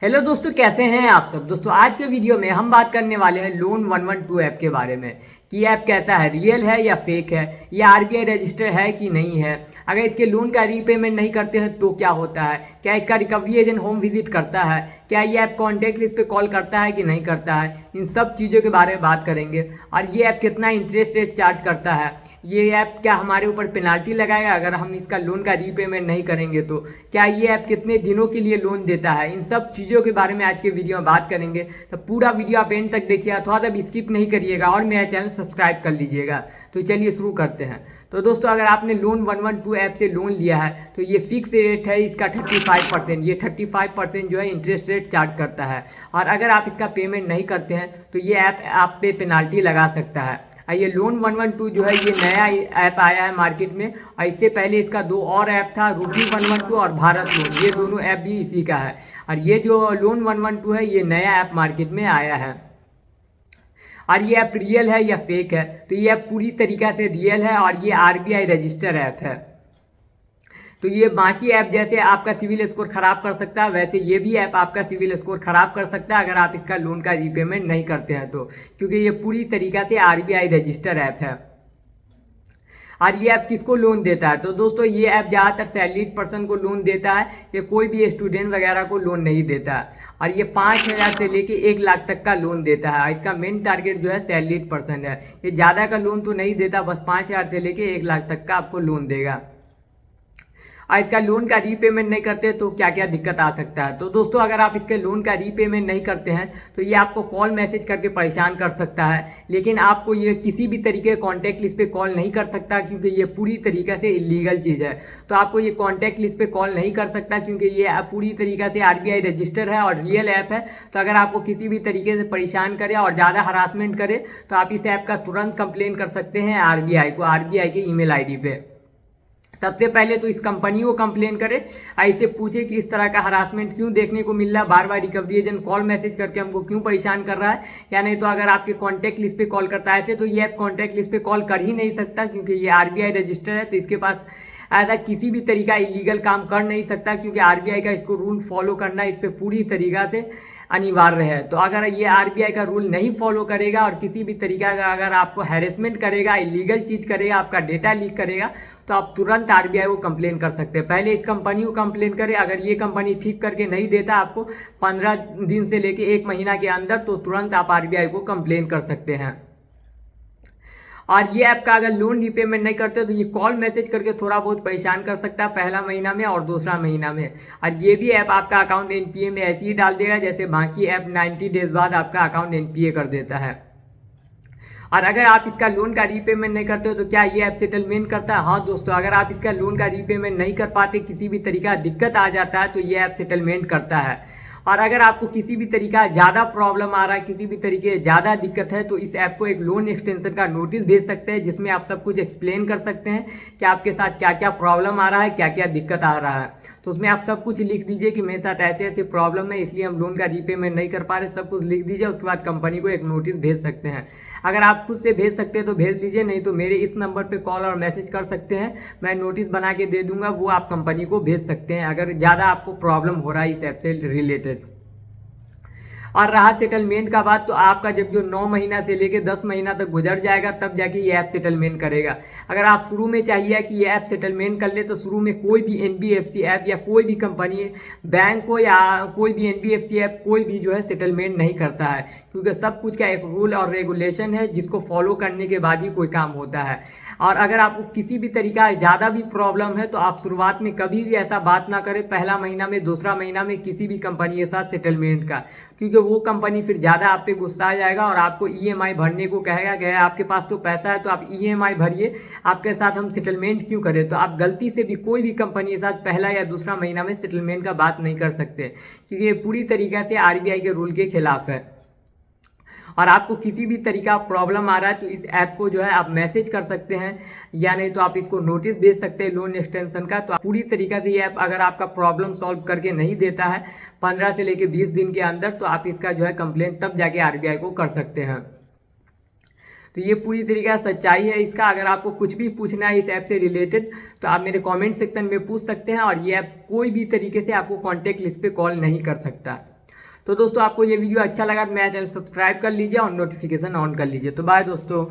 Hello दोस्तों, कैसे हैं आप सब। दोस्तों आज के वीडियो में हम बात करने वाले हैं लोन 112 ऐप के बारे में कि ऐप कैसा है, रियल है या फेक है, या आरबीआई रजिस्टर है कि नहीं है। अगर इसके लोन का रीपेमेंट नहीं करते हैं तो क्या होता है, क्या इसका रिकवरी एजेंट होम विजिट करता है, क्या ये ऐप कॉन्टैक्ट लिस्ट पे कॉल करता है कि नहीं करता है, इन सब चीज़ों के बारे में बात करेंगे। और ये ऐप कितना इंटरेस्ट रेट चार्ज करता है, ये ऐप क्या हमारे ऊपर पेनाल्टी लगाएगा अगर हम इसका लोन का रीपेमेंट नहीं करेंगे तो, क्या ये ऐप कितने दिनों के लिए लोन देता है, इन सब चीज़ों के बारे में आज के वीडियो में बात करेंगे। तो पूरा वीडियो आप एंड तक देखिएगा, थोड़ा सा भी स्किप नहीं करिएगा और मेरा चैनल सब्सक्राइब कर लीजिएगा। तो चलिए शुरू करते हैं। तो दोस्तों अगर आपने लोन 112 ऐप से लोन लिया है तो ये फिक्स रेट है इसका 35%। ये 35% जो है इंटरेस्ट रेट चार्ज करता है, और अगर आप इसका पेमेंट नहीं करते हैं तो ये ऐप आप पे पेनाल्टी लगा सकता है। ये लोन 112 जो है ये नया ऐप आया है मार्केट में, और इससे पहले इसका दो और ऐप था, रूपी 112 और भारत लोन, ये दोनों ऐप भी इसी का है। और ये जो लोन 112 है ये नया ऐप मार्केट में आया है। और ये ऐप रियल है या फेक है, तो ये ऐप पूरी तरीक़ा से रियल है और ये आरबीआई रजिस्टर ऐप है। तो ये बाकी ऐप जैसे आपका सिविल स्कोर खराब कर सकता है, वैसे ये भी ऐप आपका सिविल स्कोर खराब कर सकता है अगर आप इसका लोन का रीपेमेंट नहीं करते हैं तो, क्योंकि ये पूरी तरीक़ा से आरबीआई रजिस्टर ऐप है। और ये ऐप किसको लोन देता है, तो दोस्तों ये ऐप ज़्यादातर सैलरीड पर्सन को लोन देता है, ये कोई भी स्टूडेंट वगैरह को लोन नहीं देता है। और ये 5,000 से लेके 1 लाख तक का लोन देता है। इसका मेन टारगेट जो है सैलरीड पर्सन है, ये ज़्यादा का लोन तो नहीं देता, बस 5,000 से लेके 1 लाख तक का आपको लोन देगा। और इसका लोन का रीपेमेंट नहीं करते तो क्या क्या दिक्कत आ सकता है, तो दोस्तों अगर आप इसके लोन का रीपेमेंट नहीं करते हैं तो ये आपको कॉल मैसेज करके परेशान कर सकता है, लेकिन आपको ये किसी भी तरीके कॉन्टैक्ट लिस्ट पे कॉल नहीं कर सकता क्योंकि ये पूरी तरीके से इलीगल चीज़ है। तो आपको ये कॉन्टैक्ट लिस्ट पे कॉल नहीं कर सकता क्योंकि ये ऐप पूरी तरीके से आरबीआई रजिस्टर है और रियल ऐप है। तो अगर आपको किसी भी तरीके से परेशान करे और ज़्यादा हरासमेंट करे तो आप इस ऐप का तुरंत कंप्लेन कर सकते हैं आरबीआई को, आरबीआई के ईमेल आईडी पे। सबसे पहले तो इस कंपनी को कंप्लेन करें, ऐसे पूछे कि इस तरह का हरासमेंट क्यों देखने को मिल रहा है, बार बार रिकवरी एजेंट कॉल मैसेज करके हमको क्यों परेशान कर रहा है। या नहीं तो अगर आपके कॉन्टैक्ट लिस्ट पे कॉल करता है ऐसे, तो ये ऐप कॉन्टैक्ट लिस्ट पे कॉल कर ही नहीं सकता क्योंकि ये आरबीआई रजिस्टर है, तो इसके पास ऐसा किसी भी तरीका इलीगल काम कर नहीं सकता क्योंकि आरबीआई का इसको रूल फॉलो करना इस पर पूरी तरीका से अनिवार्य है। तो अगर ये आरबीआई का रूल नहीं फॉलो करेगा और किसी भी तरीका का अगर आपको हैरेसमेंट करेगा, इलीगल चीज़ करेगा, आपका डेटा लीक करेगा, तो आप तुरंत आरबीआई को कंप्लेन कर सकते हैं। पहले इस कंपनी को कंप्लेन करें, अगर ये कंपनी ठीक करके नहीं देता आपको 15 दिन से लेके 1 महीना के अंदर, तो तुरंत आप आरबीआई को कंप्लेन कर सकते हैं। और ये ऐप का अगर लोन रीपेमेंट नहीं करते तो ये कॉल मैसेज करके थोड़ा बहुत परेशान कर सकता है पहला महीना में और दूसरा महीना में। और ये भी ऐप आपका अकाउंट एनपीए में ऐसे ही डाल देगा जैसे बाकी ऐप 90 डेज बाद आपका अकाउंट एनपीए कर देता है। और अगर आप इसका लोन का रीपेमेंट नहीं करते हो तो क्या ये ऐप सेटलमेंट करता है? हाँ दोस्तों, अगर आप इसका लोन का रीपेमेंट नहीं कर पाते, किसी भी तरीका दिक्कत आ जाता है, तो ये ऐप सेटलमेंट करता है। और अगर आपको किसी भी तरीका ज़्यादा प्रॉब्लम आ रहा है, किसी भी तरीके ज़्यादा दिक्कत है, तो इस ऐप को एक लोन एक्सटेंशन का नोटिस भेज सकते हैं जिसमें आप सब कुछ एक्सप्लेन कर सकते हैं कि आपके साथ क्या क्या प्रॉब्लम आ रहा है, क्या क्या दिक्कत आ रहा है। तो उसमें आप सब कुछ लिख दीजिए कि मेरे साथ ऐसे ऐसे प्रॉब्लम है इसलिए हम लोन का रीपेमेंट नहीं कर पा रहे, सब कुछ लिख दीजिए। उसके बाद कंपनी को एक नोटिस भेज सकते हैं। अगर आप खुद से भेज सकते हैं तो भेज दीजिए, नहीं तो मेरे इस नंबर पे कॉल और मैसेज कर सकते हैं, मैं नोटिस बना के दे दूंगा, वो आप कंपनी को भेज सकते हैं अगर ज़्यादा आपको प्रॉब्लम हो रहा है इस ऐप से रिलेटेड। और रहा सेटलमेंट का बात, तो आपका जब जो 9 महीना से लेके 10 महीना तक गुजर जाएगा तब जाके ये ऐप सेटलमेंट करेगा। अगर आप शुरू में चाहिए कि ये ऐप सेटलमेंट कर ले तो शुरू में कोई भी एनबीएफसी ऐप या कोई भी कंपनी, बैंक हो या कोई भी एनबीएफसी ऐप, कोई भी जो है सेटलमेंट नहीं करता है क्योंकि सब कुछ का एक रूल और रेगुलेशन है जिसको फॉलो करने के बाद ही कोई काम होता है। और अगर आपको किसी भी तरीका ज़्यादा भी प्रॉब्लम है तो आप शुरुआत में कभी भी ऐसा बात ना करें, पहला महीना में, दूसरा महीना में किसी भी कंपनी के साथ सेटलमेंट का, क्योंकि वो कंपनी फिर ज़्यादा आप पे गुस्सा आ जाएगा और आपको ईएमआई भरने को कहेगा कि आपके पास तो पैसा है तो आप ईएमआई भरिए, आपके साथ हम सेटलमेंट क्यों करें। तो आप गलती से भी कोई भी कंपनी के साथ पहला या दूसरा महीना में सेटलमेंट का बात नहीं कर सकते क्योंकि ये पूरी तरीके से आरबीआई के रूल के खिलाफ है। और आपको किसी भी तरीका प्रॉब्लम आ रहा है तो इस ऐप को जो है आप मैसेज कर सकते हैं, या नहीं तो आप इसको नोटिस भेज सकते हैं लोन एक्सटेंशन का। तो पूरी तरीका से ये ऐप अगर आपका प्रॉब्लम सॉल्व करके नहीं देता है 15 से लेके 20 दिन के अंदर, तो आप इसका जो है कंप्लेंट तब जाके आरबीआई को कर सकते हैं। तो ये पूरी तरीका सच्चाई है इसका। अगर आपको कुछ भी पूछना है इस ऐप से रिलेटेड तो आप मेरे कमेंट सेक्शन में पूछ सकते हैं। और ये ऐप कोई भी तरीके से आपको कॉन्टैक्ट लिस्ट पे कॉल नहीं कर सकता। तो दोस्तों आपको ये वीडियो अच्छा लगा तो मेरा चैनल सब्सक्राइब कर लीजिए और नोटिफिकेशन ऑन कर लीजिए। तो बाय दोस्तों।